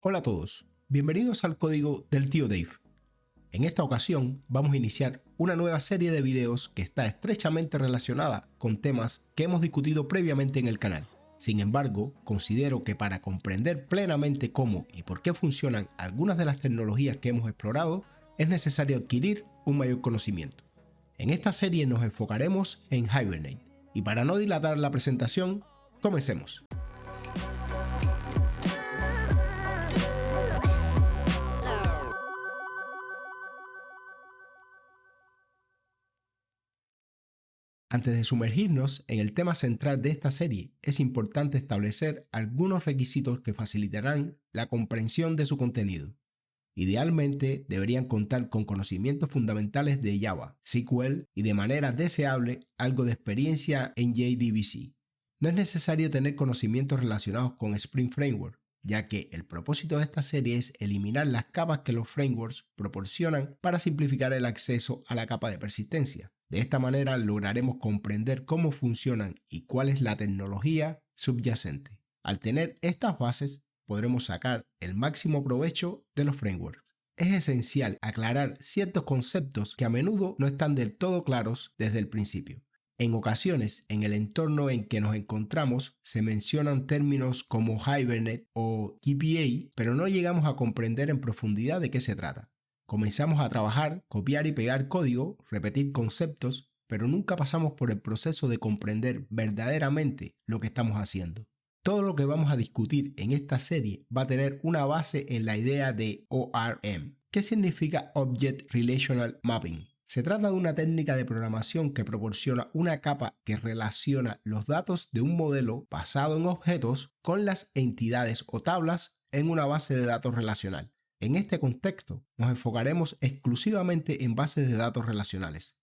Hola a todos, bienvenidos al código del tío Dave. En esta ocasión vamos a iniciar una nueva serie de videos que está estrechamente relacionada con temas que hemos discutido previamente en el canal. Sin embargo, considero que para comprender plenamente cómo y por qué funcionan algunas de las tecnologías que hemos explorado, es necesario adquirir un mayor conocimiento. En esta serie nos enfocaremos en Hibernate, y para no dilatar la presentación, comencemos. Antes de sumergirnos en el tema central de esta serie, es importante establecer algunos requisitos que facilitarán la comprensión de su contenido. Idealmente, deberían contar con conocimientos fundamentales de Java, SQL y, de manera deseable, algo de experiencia en JDBC. No es necesario tener conocimientos relacionados con Spring Framework, ya que el propósito de esta serie es eliminar las capas que los frameworks proporcionan para simplificar el acceso a la capa de persistencia. De esta manera lograremos comprender cómo funcionan y cuál es la tecnología subyacente. Al tener estas bases, podremos sacar el máximo provecho de los frameworks. Es esencial aclarar ciertos conceptos que a menudo no están del todo claros desde el principio. En ocasiones, en el entorno en que nos encontramos, se mencionan términos como Hibernate o GPA, pero no llegamos a comprender en profundidad de qué se trata. Comenzamos a trabajar, copiar y pegar código, repetir conceptos, pero nunca pasamos por el proceso de comprender verdaderamente lo que estamos haciendo. Todo lo que vamos a discutir en esta serie va a tener una base en la idea de ORM. ¿Qué significa Object Relational Mapping? Se trata de una técnica de programación que proporciona una capa que relaciona los datos de un modelo basado en objetos con las entidades o tablas en una base de datos relacional. En este contexto, nos enfocaremos exclusivamente en bases de datos relacionales.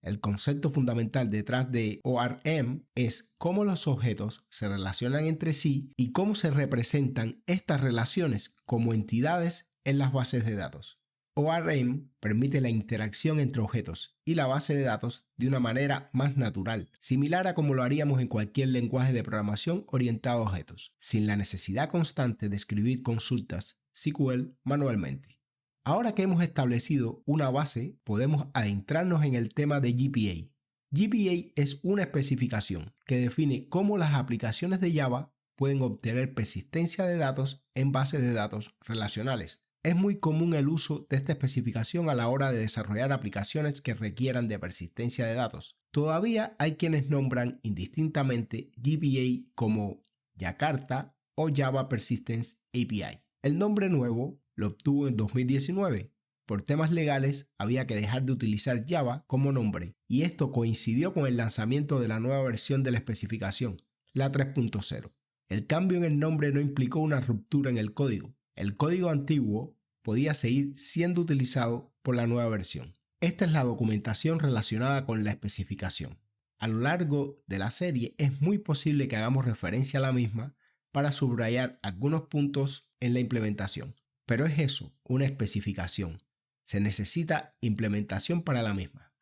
El concepto fundamental detrás de ORM es cómo los objetos se relacionan entre sí y cómo se representan estas relaciones como entidades en las bases de datos. ORM permite la interacción entre objetos y la base de datos de una manera más natural, similar a como lo haríamos en cualquier lenguaje de programación orientado a objetos, sin la necesidad constante de escribir consultas SQL manualmente. Ahora que hemos establecido una base, podemos adentrarnos en el tema de GPA. GPA es una especificación que define cómo las aplicaciones de Java pueden obtener persistencia de datos en bases de datos relacionales. Es muy común el uso de esta especificación a la hora de desarrollar aplicaciones que requieran de persistencia de datos. Todavía hay quienes nombran indistintamente GPA como Jakarta o Java Persistence API. El nombre nuevo lo obtuvo en 2019. Por temas legales había que dejar de utilizar Java como nombre, y esto coincidió con el lanzamiento de la nueva versión de la especificación, la 3.0. El cambio en el nombre no implicó una ruptura en el código. El código antiguo podía seguir siendo utilizado por la nueva versión. Esta es la documentación relacionada con la especificación. A lo largo de la serie es muy posible que hagamos referencia a la misma para subrayar algunos puntos en la implementación. Pero es eso, una especificación. Se necesita implementación para la misma.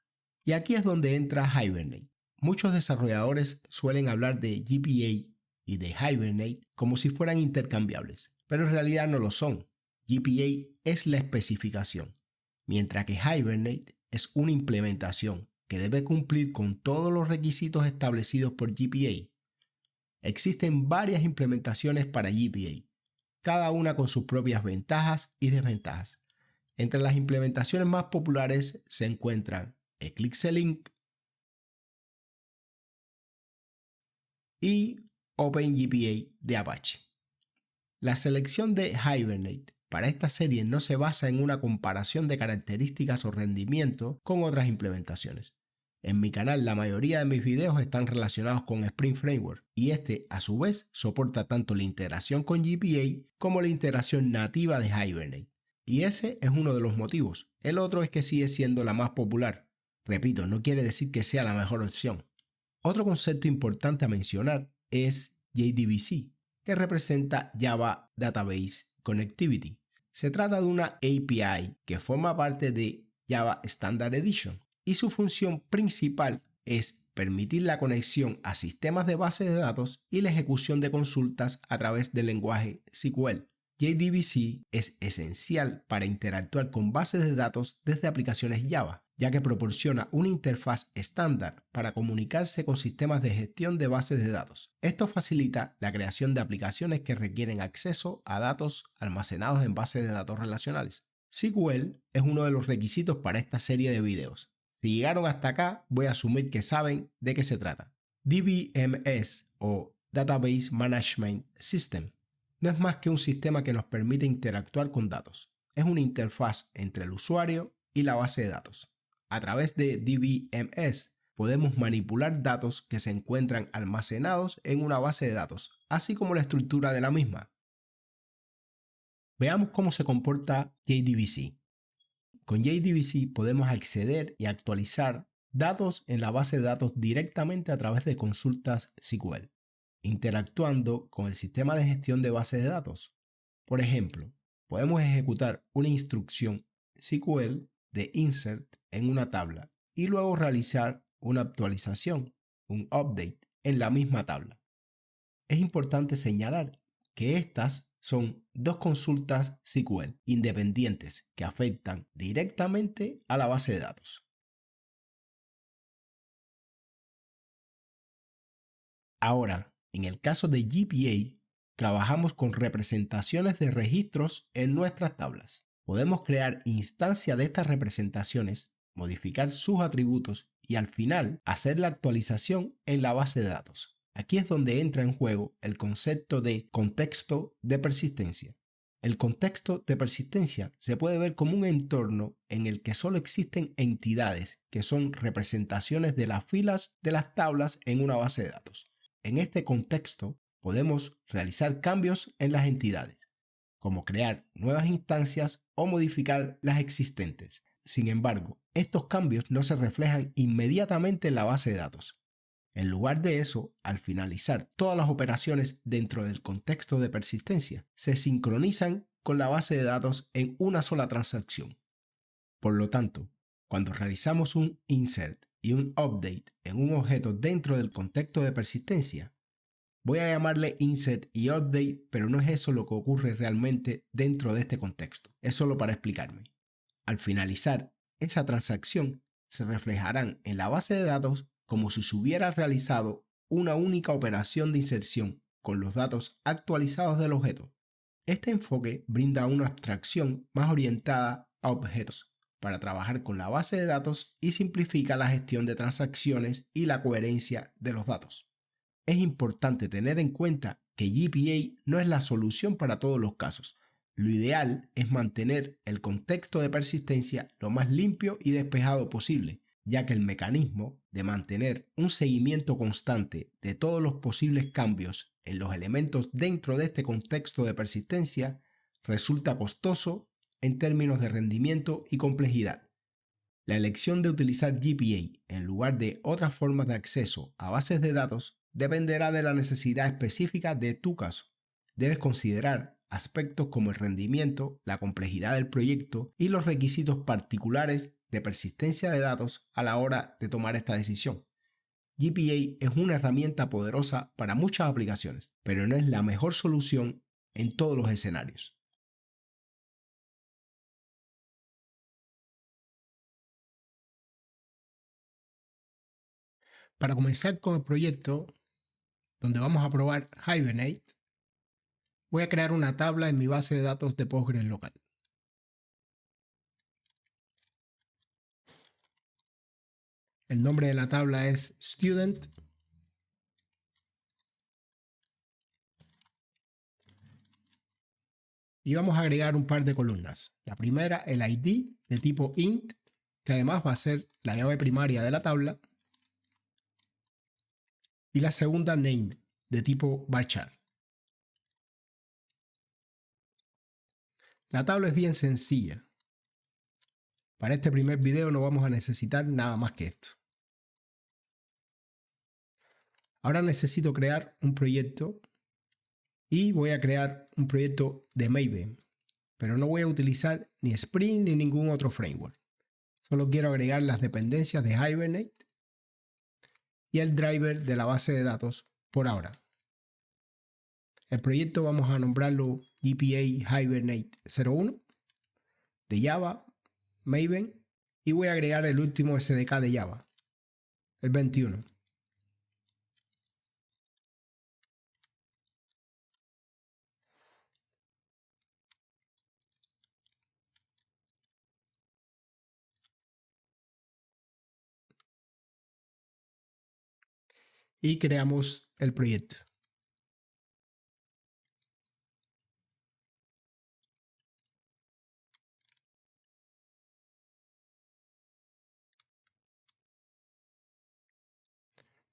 Y aquí es donde entra Hibernate. Muchos desarrolladores suelen hablar de GPA y de Hibernate como si fueran intercambiables, pero en realidad no lo son. GPA es la especificación, mientras que Hibernate es una implementación que debe cumplir con todos los requisitos establecidos por GPA. Existen varias implementaciones para GPA, cada una con sus propias ventajas y desventajas. Entre las implementaciones más populares se encuentran Eclipse Link y OpenGPA de Apache. La selección de Hibernate para esta serie no se basa en una comparación de características o rendimiento con otras implementaciones. En mi canal la mayoría de mis videos están relacionados con Spring Framework y este a su vez soporta tanto la integración con GPA como la integración nativa de Hibernate. Y ese es uno de los motivos. El otro es que sigue siendo la más popular. Repito, no quiere decir que sea la mejor opción. Otro concepto importante a mencionar es JDBC, que representa Java Database Connectivity. Se trata de una API que forma parte de Java Standard Edition y su función principal es permitir la conexión a sistemas de bases de datos y la ejecución de consultas a través del lenguaje SQL. JDBC es esencial para interactuar con bases de datos desde aplicaciones Java, ya que proporciona una interfaz estándar para comunicarse con sistemas de gestión de bases de datos. Esto facilita la creación de aplicaciones que requieren acceso a datos almacenados en bases de datos relacionales. SQL es uno de los requisitos para esta serie de videos. Si llegaron hasta acá, voy a asumir que saben de qué se trata. DBMS o Database Management System no es más que un sistema que nos permite interactuar con datos. Es una interfaz entre el usuario y la base de datos. A través de DBMS podemos manipular datos que se encuentran almacenados en una base de datos, así como la estructura de la misma. Veamos cómo se comporta JDBC. Con JDBC podemos acceder y actualizar datos en la base de datos directamente a través de consultas SQL, interactuando con el sistema de gestión de bases de datos. Por ejemplo, podemos ejecutar una instrucción SQL de insert en una tabla y luego realizar una actualización, un update, en la misma tabla. Es importante señalar que estas son dos consultas SQL independientes que afectan directamente a la base de datos. Ahora, en el caso de GPA, trabajamos con representaciones de registros en nuestras tablas. Podemos crear instancias de estas representaciones, modificar sus atributos y al final hacer la actualización en la base de datos. Aquí es donde entra en juego el concepto de contexto de persistencia. El contexto de persistencia se puede ver como un entorno en el que solo existen entidades que son representaciones de las filas de las tablas en una base de datos. En este contexto podemos realizar cambios en las entidades, como crear nuevas instancias o modificar las existentes. Sin embargo, estos cambios no se reflejan inmediatamente en la base de datos. En lugar de eso, al finalizar todas las operaciones dentro del contexto de persistencia, se sincronizan con la base de datos en una sola transacción. Por lo tanto, cuando realizamos un insert y un update en un objeto dentro del contexto de persistencia, voy a llamarle insert y update, pero no es eso lo que ocurre realmente dentro de este contexto. Es solo para explicarme. Al finalizar esa transacción, se reflejarán en la base de datos como si se hubiera realizado una única operación de inserción con los datos actualizados del objeto. Este enfoque brinda una abstracción más orientada a objetos para trabajar con la base de datos y simplifica la gestión de transacciones y la coherencia de los datos. Es importante tener en cuenta que GPA no es la solución para todos los casos. Lo ideal es mantener el contexto de persistencia lo más limpio y despejado posible, ya que el mecanismo de mantener un seguimiento constante de todos los posibles cambios en los elementos dentro de este contexto de persistencia resulta costoso en términos de rendimiento y complejidad. La elección de utilizar GPA en lugar de otras formas de acceso a bases de datos dependerá de la necesidad específica de tu caso. Debes considerar aspectos como el rendimiento, la complejidad del proyecto y los requisitos particulares de persistencia de datos a la hora de tomar esta decisión. GPA es una herramienta poderosa para muchas aplicaciones, pero no es la mejor solución en todos los escenarios. Para comenzar con el proyecto, donde vamos a probar Hibernate, voy a crear una tabla en mi base de datos de Postgres local. El nombre de la tabla es Student. Y vamos a agregar un par de columnas. La primera, el ID de tipo int, que además va a ser la llave primaria de la tabla. Y la segunda, name, de tipo varchar. La tabla es bien sencilla. Para este primer video no vamos a necesitar nada más que esto. Ahora necesito crear un proyecto y voy a crear un proyecto de Maven, pero no voy a utilizar ni Spring ni ningún otro framework. Solo quiero agregar las dependencias de Hibernate y el driver de la base de datos por ahora. El proyecto vamos a nombrarlo GPA Hibernate 01, de Java, Maven, y voy a agregar el último SDK de Java, el 21. Y creamos el proyecto.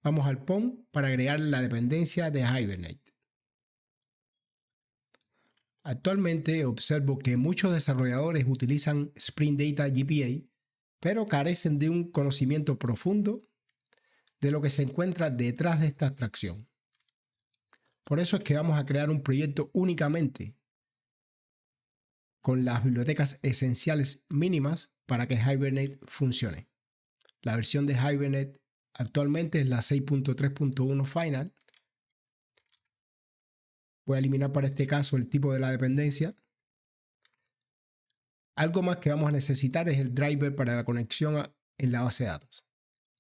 Vamos al POM para agregar la dependencia de Hibernate. Actualmente observo que muchos desarrolladores utilizan Spring Data GPA, pero carecen de un conocimiento profundo de lo que se encuentra detrás de esta abstracción. Por eso es que vamos a crear un proyecto únicamente con las bibliotecas esenciales mínimas para que Hibernate funcione. La versión de Hibernate actualmente es la 6.3.1 Final. Voy a eliminar para este caso el tipo de la dependencia. Algo más que vamos a necesitar es el driver para la conexión en la base de datos.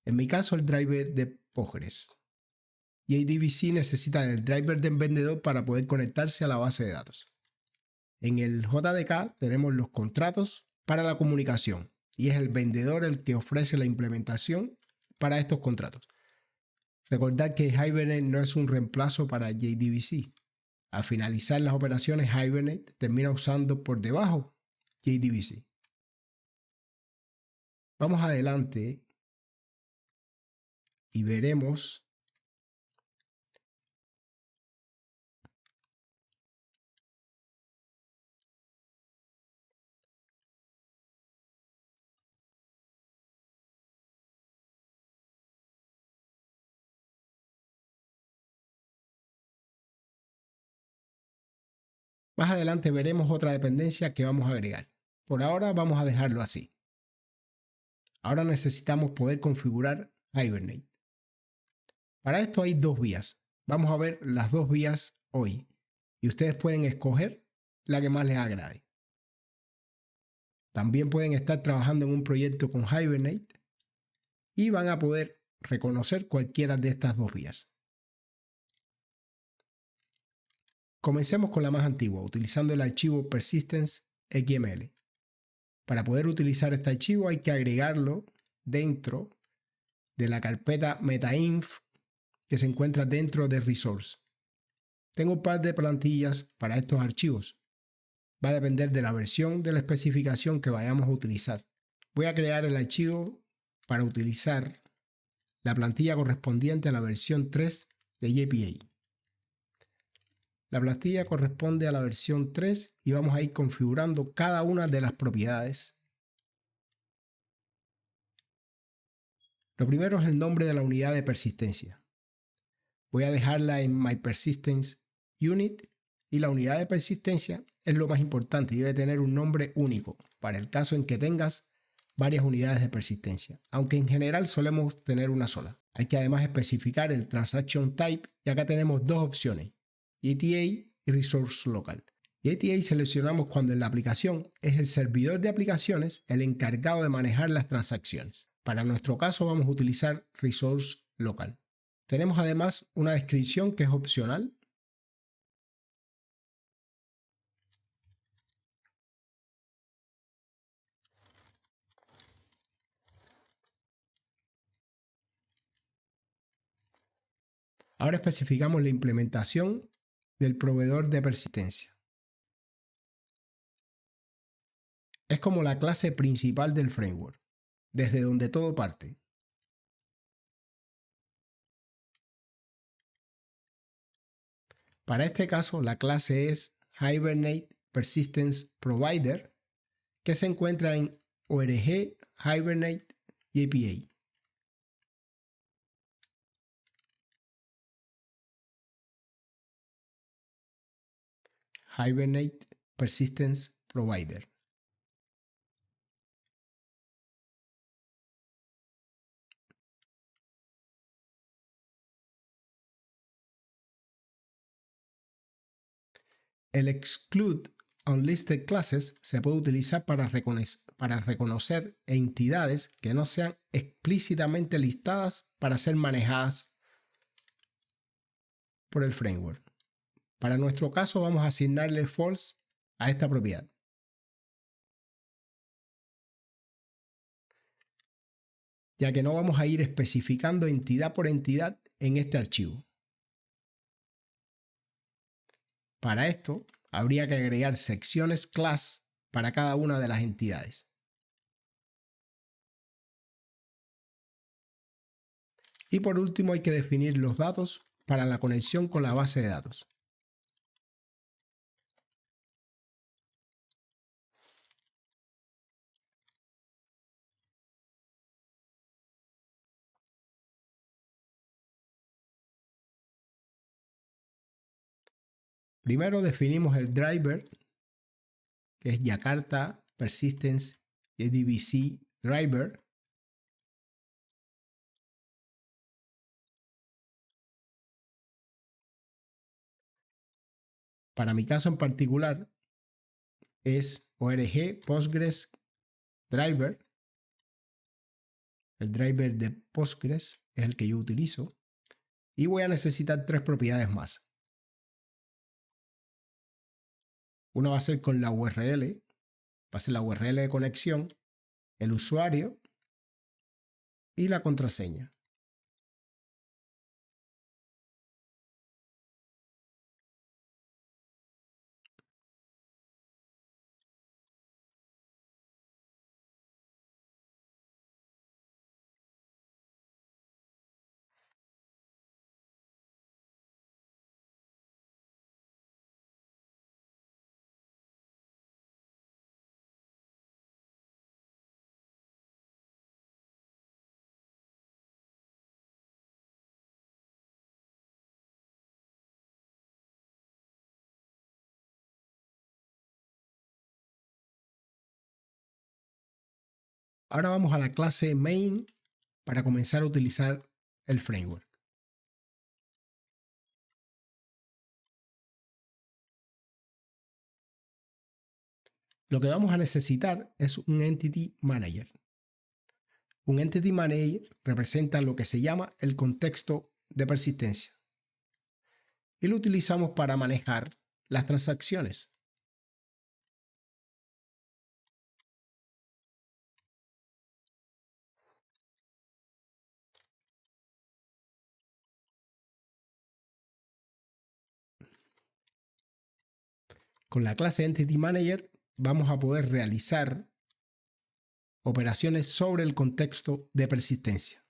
En mi caso, el driver de Postgres. JDBC necesita el driver del vendedor para poder conectarse a la base de datos. En el JDK tenemos los contratos para la comunicación y es el vendedor el que ofrece la implementación para estos contratos. Recordar que Hibernate no es un reemplazo para JDBC. Al finalizar las operaciones, Hibernate termina usando por debajo JDBC. Vamos adelante y veremos otra dependencia que vamos a agregar. Por ahora vamos a dejarlo así. Ahora necesitamos poder configurar Hibernate. Para esto hay dos vías. Vamos a ver las dos vías hoy y ustedes pueden escoger la que más les agrade. También pueden estar trabajando en un proyecto con Hibernate y van a poder reconocer cualquiera de estas dos vías. Comencemos con la más antigua, utilizando el archivo persistence.xml. Para poder utilizar este archivo hay que agregarlo dentro de la carpeta metainf que se encuentra dentro de resource. Tengo un par de plantillas para estos archivos. Va a depender de la versión de la especificación que vayamos a utilizar. Voy a crear el archivo para utilizar la plantilla correspondiente a la versión 3 de JPA. La plantilla corresponde a la versión 3 y vamos a ir configurando cada una de las propiedades. Lo primero es el nombre de la unidad de persistencia. Voy a dejarla en myPersistence.Unit y la unidad de persistencia es lo más importante y debe tener un nombre único para el caso en que tengas varias unidades de persistencia, aunque en general solemos tener una sola. Hay que además especificar el transaction type y acá tenemos dos opciones, JTA y Resource Local. JTA seleccionamos cuando en la aplicación es el servidor de aplicaciones el encargado de manejar las transacciones. Para nuestro caso vamos a utilizar Resource Local. Tenemos además una descripción que es opcional. Ahora especificamos la implementación del proveedor de persistencia. Es como la clase principal del framework, desde donde todo parte. Para este caso, la clase es Hibernate Persistence Provider, que se encuentra en org Hibernate JPA. Hibernate Persistence Provider. El exclude unlisted classes se puede utilizar para reconocer entidades que no sean explícitamente listadas para ser manejadas por el framework. Para nuestro caso vamos a asignarle false a esta propiedad. Ya que no vamos a ir especificando entidad por entidad en este archivo. Para esto, habría que agregar secciones class para cada una de las entidades. Y por último hay que definir los datos para la conexión con la base de datos. Primero definimos el driver, que es Jakarta Persistence JDBC Driver. Para mi caso en particular es ORG Postgres Driver. El driver de Postgres es el que yo utilizo. Y voy a necesitar tres propiedades más. Una va a ser con la URL, va a ser la URL de conexión, el usuario y la contraseña. Ahora vamos a la clase main para comenzar a utilizar el framework. Lo que vamos a necesitar es un Entity Manager. Un Entity Manager representa lo que se llama el contexto de persistencia y lo utilizamos para manejar las transacciones. Con la clase Entity Manager vamos a poder realizar operaciones sobre el contexto de persistencia.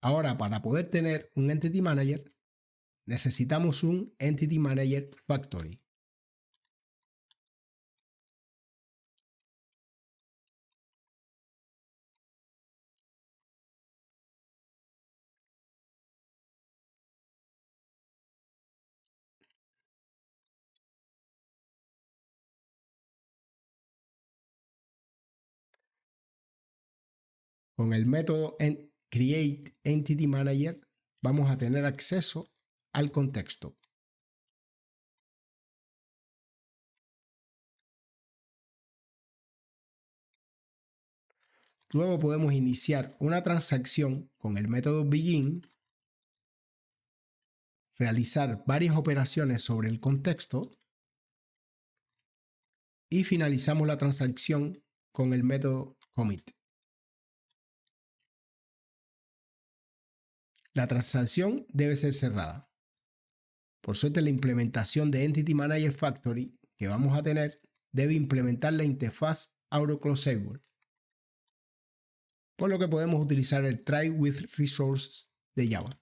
Ahora, para poder tener un Entity Manager, necesitamos un Entity Manager Factory. Con el método createEntityManager vamos a tener acceso al contexto. Luego podemos iniciar una transacción con el método begin, realizar varias operaciones sobre el contexto y finalizamos la transacción con el método commit. La transacción debe ser cerrada. Por suerte, la implementación de Entity Manager Factory que vamos a tener debe implementar la interfaz AutoClosable, por lo que podemos utilizar el Try with Resources de Java.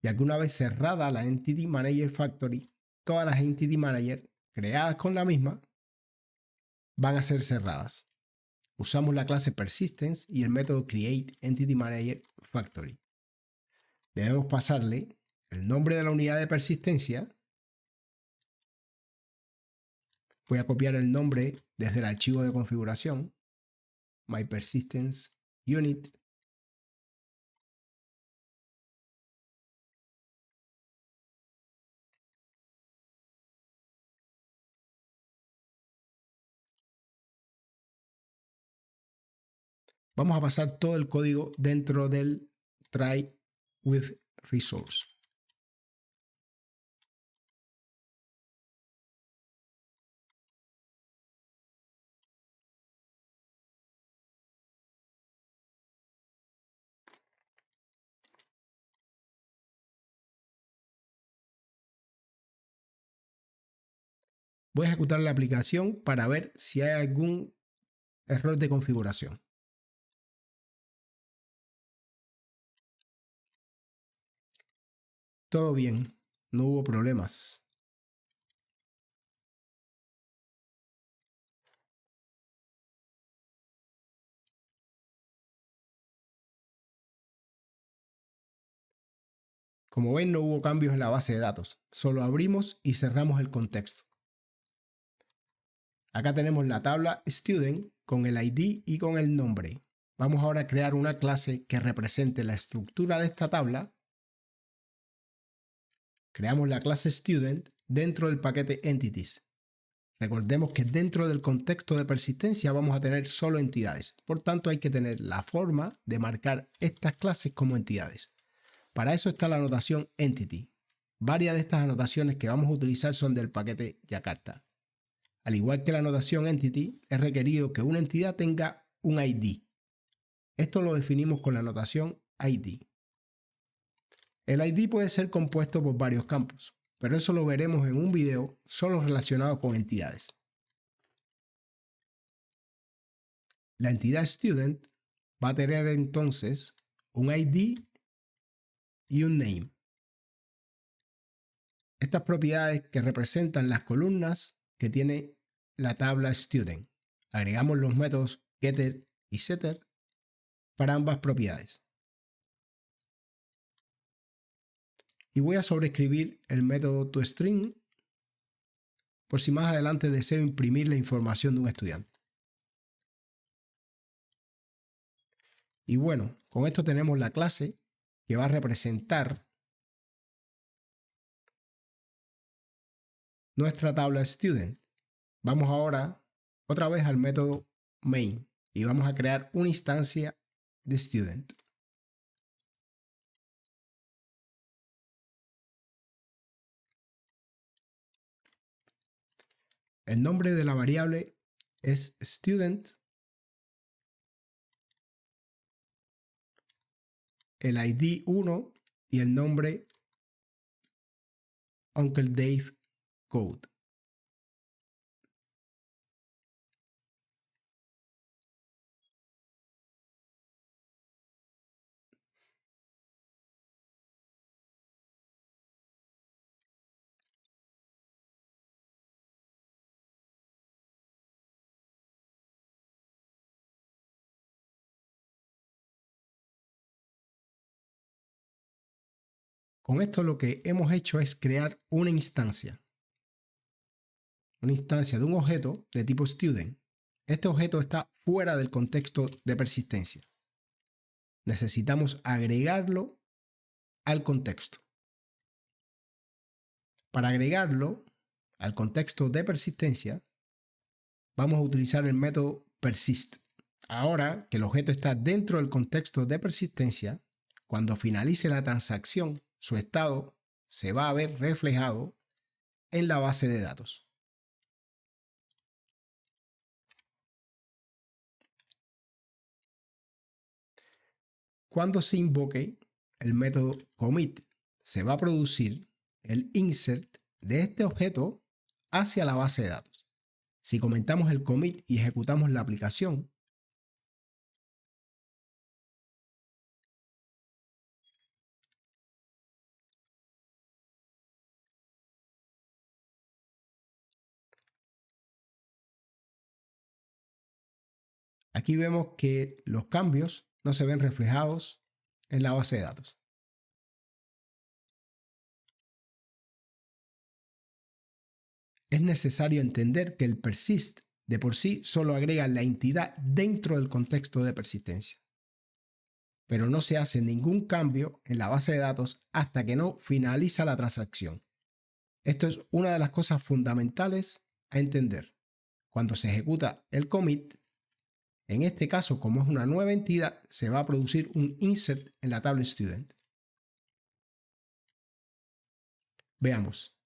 Ya que una vez cerrada la Entity Manager Factory, todas las Entity Manager creadas con la misma van a ser cerradas. Usamos la clase Persistence y el método createEntityManager Factory. Debemos pasarle el nombre de la unidad de persistencia. Voy a copiar el nombre desde el archivo de configuración my persistence unit. Vamos a pasar todo el código dentro del try with resource. Voy a ejecutar la aplicación para ver si hay algún error de configuración. Todo bien, no hubo problemas. Como ven, no hubo cambios en la base de datos, solo abrimos y cerramos el contexto. Acá tenemos la tabla student con el ID y con el nombre. Vamos ahora a crear una clase que represente la estructura de esta tabla. Creamos la clase student dentro del paquete entities. Recordemos que dentro del contexto de persistencia vamos a tener solo entidades. Por tanto, hay que tener la forma de marcar estas clases como entidades. Para eso está la anotación entity. Varias de estas anotaciones que vamos a utilizar son del paquete Jakarta. Al igual que la anotación entity, es requerido que una entidad tenga un ID. Esto lo definimos con la anotación ID. El ID puede ser compuesto por varios campos, pero eso lo veremos en un video solo relacionado con entidades. La entidad student va a tener entonces un ID y un name. Estas propiedades que representan las columnas que tiene la tabla student. Agregamos los métodos getter y setter para ambas propiedades. Y voy a sobreescribir el método toString por si más adelante deseo imprimir la información de un estudiante. Y bueno, con esto tenemos la clase que va a representar nuestra tabla student. Vamos ahora otra vez al método main y vamos a crear una instancia de student. El nombre de la variable es student. El ID 1 y el nombre Uncle Dave Code. Con esto lo que hemos hecho es crear una instancia de un objeto de tipo student. Este objeto está fuera del contexto de persistencia. Necesitamos agregarlo al contexto. Para agregarlo al contexto de persistencia, vamos a utilizar el método persist. Ahora que el objeto está dentro del contexto de persistencia, cuando finalice la transacción, su estado se va a ver reflejado en la base de datos. Cuando se invoque el método commit, se va a producir el insert de este objeto hacia la base de datos. Si comentamos el commit y ejecutamos la aplicación, aquí vemos que los cambios no se ven reflejados en la base de datos. Es necesario entender que el persist de por sí solo agrega la entidad dentro del contexto de persistencia, pero no se hace ningún cambio en la base de datos hasta que no finaliza la transacción. Esto es una de las cosas fundamentales a entender. Cuando se ejecuta el commit, en este caso, como es una nueva entidad, se va a producir un insert en la tabla student. Veamos.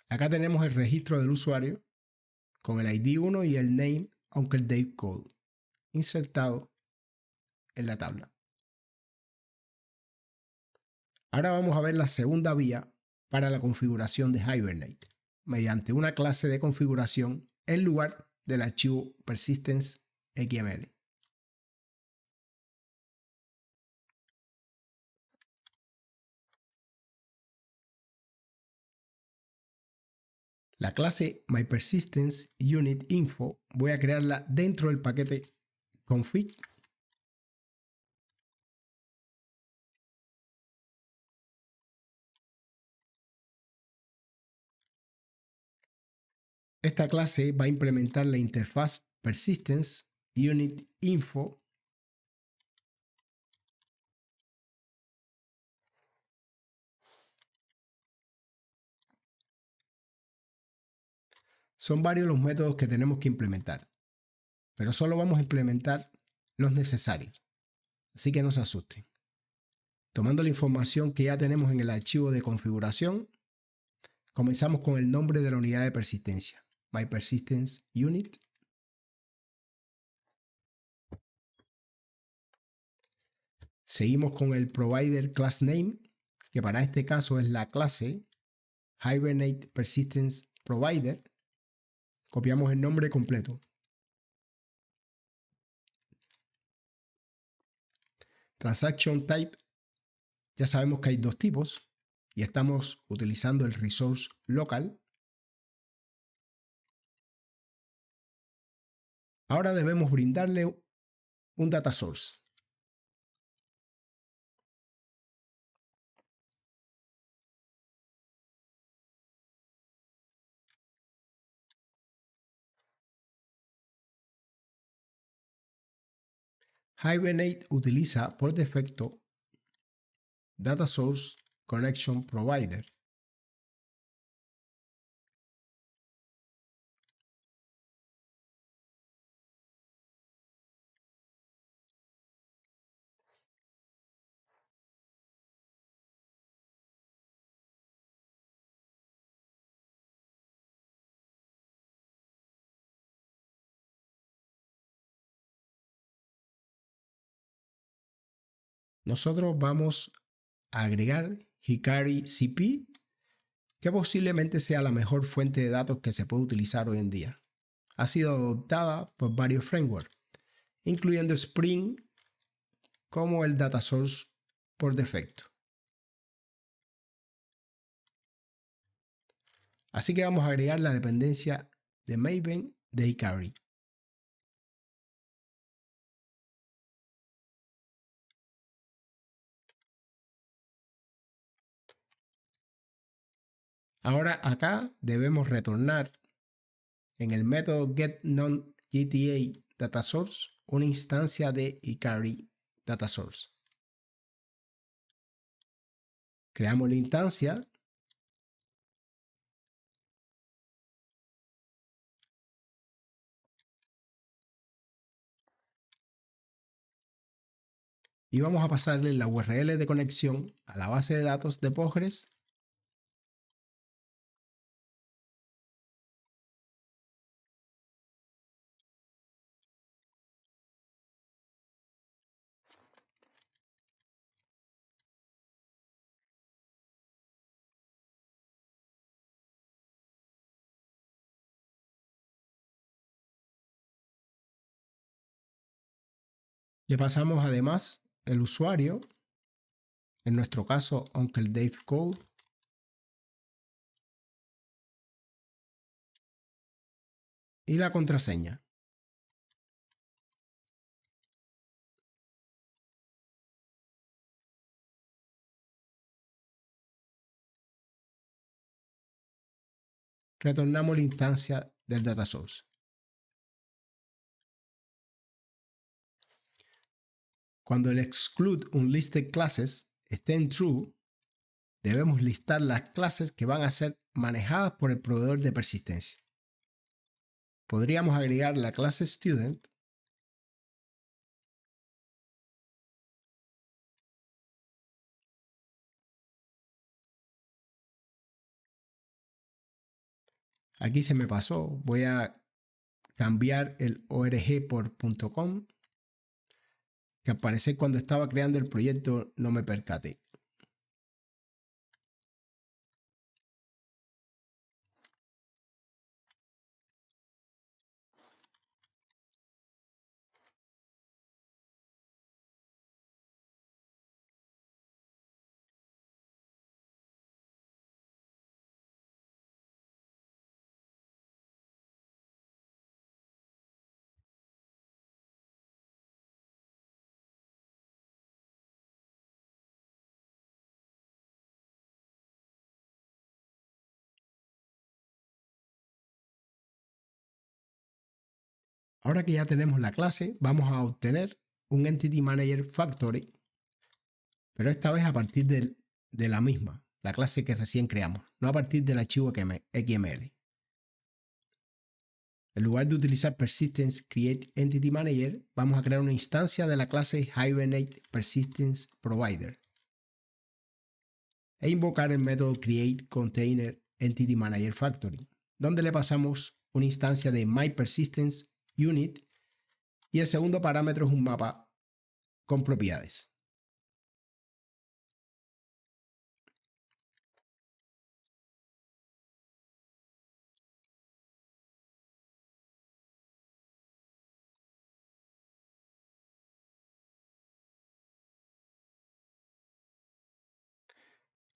Acá tenemos el registro del usuario con el ID 1 y el name Uncle Dave Code insertado en la tabla. Ahora vamos a ver la segunda vía para la configuración de Hibernate, mediante una clase de configuración en lugar del archivo persistence.xml. La clase MyPersistenceUnitInfo voy a crearla dentro del paquete config . Esta clase va a implementar la interfaz PersistenceUnitInfo Son varios los métodos que tenemos que implementar, pero solo vamos a implementar los necesarios, así que no se asusten. Tomando la información que ya tenemos en el archivo de configuración, comenzamos con el nombre de la unidad de persistencia, MyPersistence.Unit. Seguimos con el provider class name, que para este caso es la clase Hibernate Persistence Provider. Copiamos el nombre completo. Transaction type, ya sabemos que hay dos tipos y estamos utilizando el resource local. Ahora debemos brindarle un data source. Hibernate utiliza por defecto Data Source Connection Provider. Nosotros vamos a agregar Hikari CP, que posiblemente sea la mejor fuente de datos que se puede utilizar hoy en día. Ha sido adoptada por varios frameworks, incluyendo Spring como el data source por defecto. Así que vamos a agregar la dependencia de Maven de Hikari. Ahora acá debemos retornar en el método getNonGTADataSource una instancia de Hikari Data Source. Creamos la instancia y vamos a pasarle la URL de conexión a la base de datos de Postgres . Le pasamos además el usuario, en nuestro caso Uncle Dave Code, y la contraseña. Retornamos la instancia del data source. Cuando el exclude unlisted classes esté en true, debemos listar las clases que van a ser manejadas por el proveedor de persistencia. Podríamos agregar la clase student aquí se me pasó, voy a cambiar el org por .com, que al parecer cuando estaba creando el proyecto no me percaté. Ahora que ya tenemos la clase, vamos a obtener un Entity Manager Factory, pero esta vez a partir de la misma, la clase que recién creamos, no a partir del archivo XML. En lugar de utilizar Persistence Create Entity Manager, vamos a crear una instancia de la clase Hibernate Persistence Provider e invocar el método Create Container Entity Manager Factory, donde le pasamos una instancia de MyPersistence Unit y el segundo parámetro es un mapa con propiedades.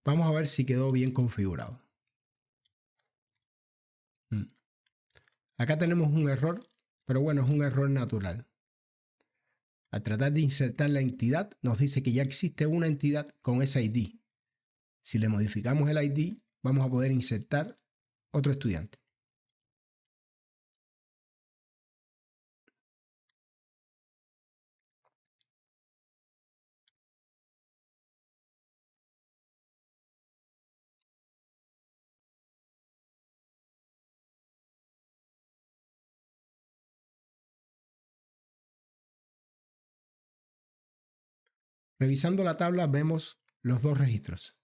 Vamos a ver si quedó bien configurado. Acá tenemos un error, pero bueno, es un error natural. Al tratar de insertar la entidad, nos dice que ya existe una entidad con ese ID. Si le modificamos el ID, vamos a poder insertar otro estudiante. Revisando la tabla vemos los dos registros.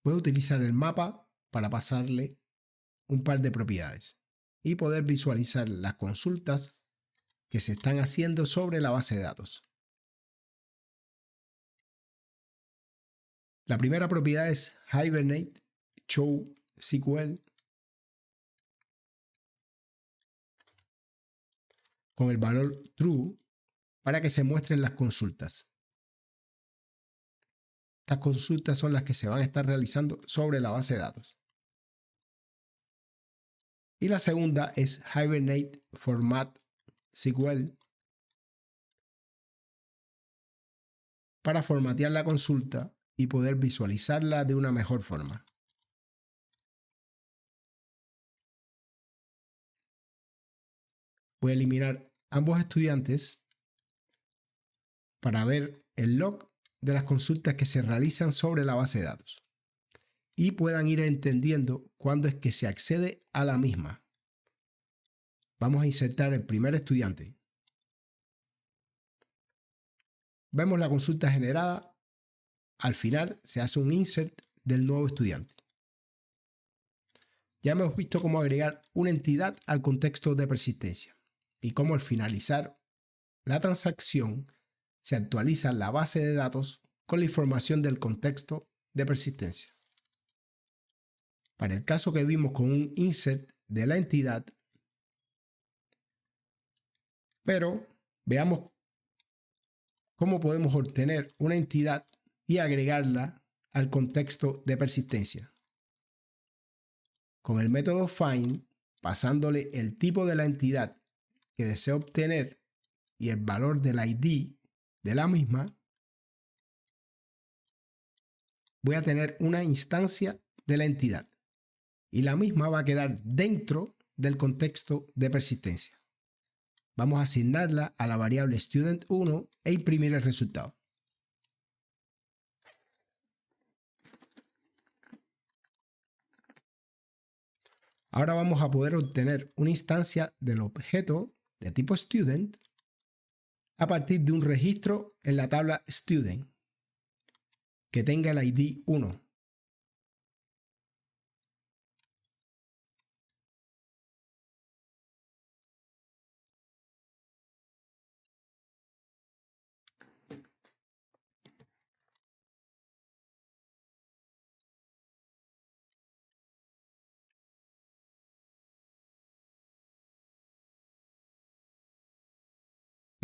Voy a utilizar el mapa para pasarle un par de propiedades y poder visualizar las consultas que se están haciendo sobre la base de datos. La primera propiedad es Hibernate Show SQL con el valor true para que se muestren las consultas. Estas consultas son las que se van a estar realizando sobre la base de datos. Y la segunda es Hibernate Format SQL para formatear la consulta y poder visualizarla de una mejor forma. Voy a eliminar ambos estudiantes para ver el log de las consultas que se realizan sobre la base de datos y puedan ir entendiendo cuándo es que se accede a la misma. Vamos a insertar el primer estudiante. Vemos la consulta generada. Al final se hace un insert del nuevo estudiante. Ya hemos visto cómo agregar una entidad al contexto de persistencia y cómo al finalizar la transacción se actualiza la base de datos con la información del contexto de persistencia. Para el caso que vimos con un insert de la entidad, pero veamos cómo podemos obtener una entidad y agregarla al contexto de persistencia. Con el método find pasándole el tipo de la entidad que deseo obtener y el valor del ID de la misma, voy a tener una instancia de la entidad y la misma va a quedar dentro del contexto de persistencia. Vamos a asignarla a la variable student1 e imprimir el resultado. Ahora vamos a poder obtener una instancia del objeto de tipo student a partir de un registro en la tabla student que tenga el ID 1.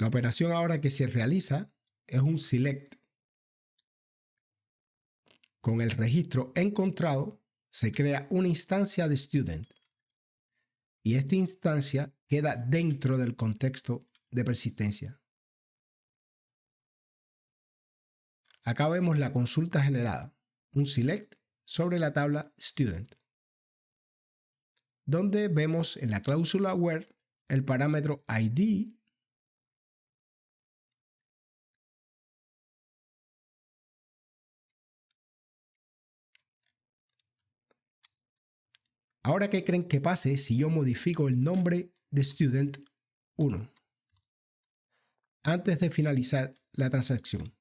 La operación ahora que se realiza es un select. Con el registro encontrado se crea una instancia de student y esta instancia queda dentro del contexto de persistencia. Acá vemos la consulta generada, un select sobre la tabla student, donde vemos en la cláusula where el parámetro ID Ahora, ¿qué creen que pase si yo modifico el nombre de student 1 antes de finalizar la transacción?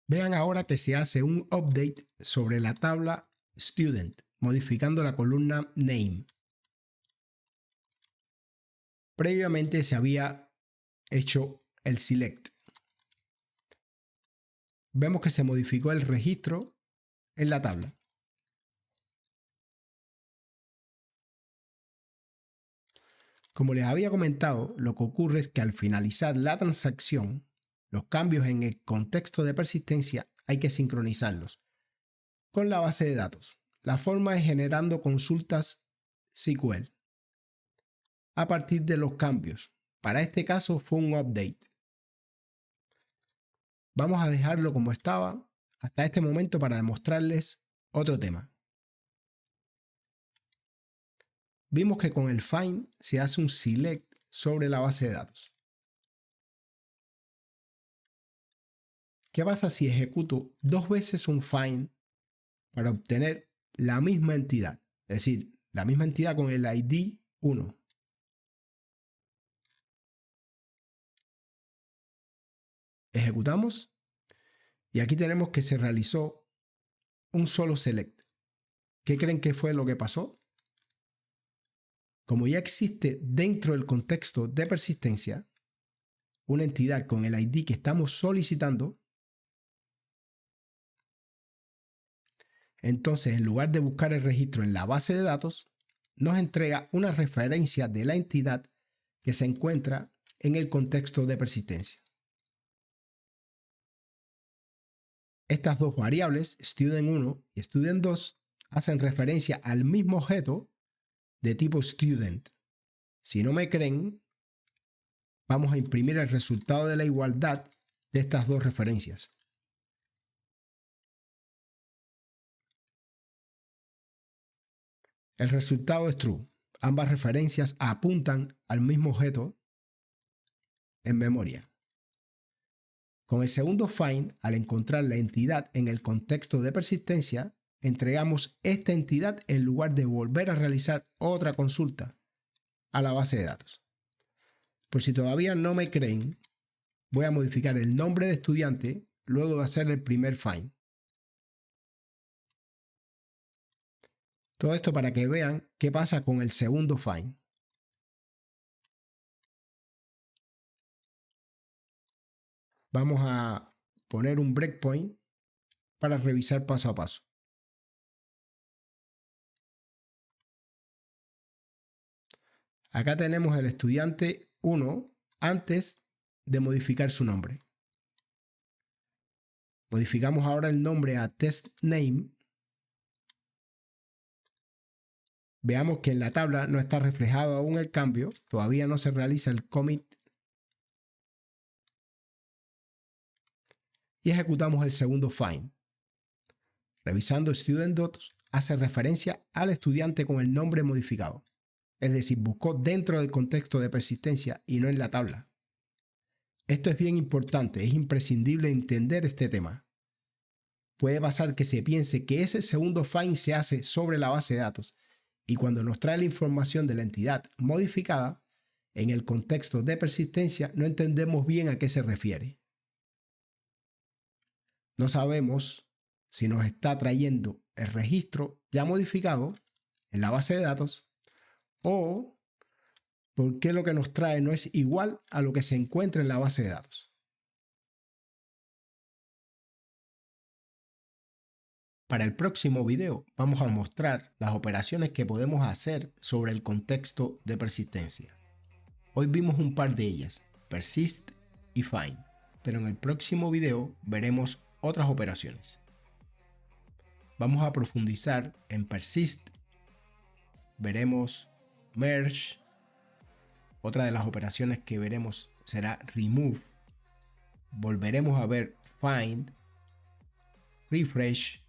Vean ahora que se hace un update sobre la tabla student, modificando la columna name. Previamente se había hecho el select. Vemos que se modificó el registro en la tabla. Como les había comentado, lo que ocurre es que al finalizar la transacción, los cambios en el contexto de persistencia hay que sincronizarlos con la base de datos. La forma es generando consultas SQL a partir de los cambios. Para este caso fue un update. Vamos a dejarlo como estaba hasta este momento para demostrarles otro tema. Vimos que con el find se hace un select sobre la base de datos. ¿Qué pasa si ejecuto dos veces un find para obtener la misma entidad? Es decir, la misma entidad con el ID 1. Ejecutamos y aquí tenemos que se realizó un solo select. ¿Qué creen que fue lo que pasó? Como ya existe dentro del contexto de persistencia una entidad con el ID que estamos solicitando, entonces en lugar de buscar el registro en la base de datos, nos entrega una referencia de la entidad que se encuentra en el contexto de persistencia. Estas dos variables, student1 y student2, hacen referencia al mismo objeto de tipo student. Si no me creen, vamos a imprimir el resultado de la igualdad de estas dos referencias. El resultado es true. Ambas referencias apuntan al mismo objeto en memoria. Con el segundo find, al encontrar la entidad en el contexto de persistencia, entregamos esta entidad en lugar de volver a realizar otra consulta a la base de datos. Por si todavía no me creen, voy a modificar el nombre de estudiante luego de hacer el primer find. Todo esto para que vean qué pasa con el segundo find. Vamos a poner un breakpoint para revisar paso a paso. Acá tenemos el estudiante 1 antes de modificar su nombre. Modificamos ahora el nombre a testName. Veamos que en la tabla no está reflejado aún el cambio, todavía no se realiza el commit. Y ejecutamos el segundo find. Revisando student.dots hace referencia al estudiante con el nombre modificado. Es decir, buscó dentro del contexto de persistencia y no en la tabla. Esto es bien importante, es imprescindible entender este tema. Puede pasar que se piense que ese segundo find se hace sobre la base de datos y cuando nos trae la información de la entidad modificada, en el contexto de persistencia no entendemos bien a qué se refiere. No sabemos si nos está trayendo el registro ya modificado en la base de datos o por qué lo que nos trae no es igual a lo que se encuentra en la base de datos. Para el próximo video vamos a mostrar las operaciones que podemos hacer sobre el contexto de persistencia. Hoy vimos un par de ellas, persist y find, pero en el próximo video veremos otras operaciones. Vamos a profundizar en persist, veremos merge, otra de las operaciones que veremos será remove, volveremos a ver find, refresh,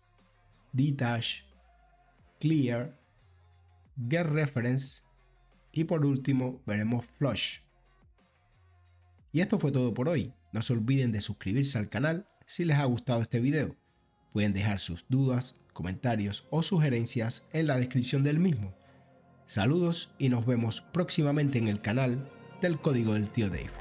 detach, clear, getReference y por último veremos flush. Y esto fue todo por hoy. No se olviden de suscribirse al canal si les ha gustado este video. Pueden dejar sus dudas, comentarios o sugerencias en la descripción del mismo. Saludos y nos vemos próximamente en el canal del Código del Tío Dave.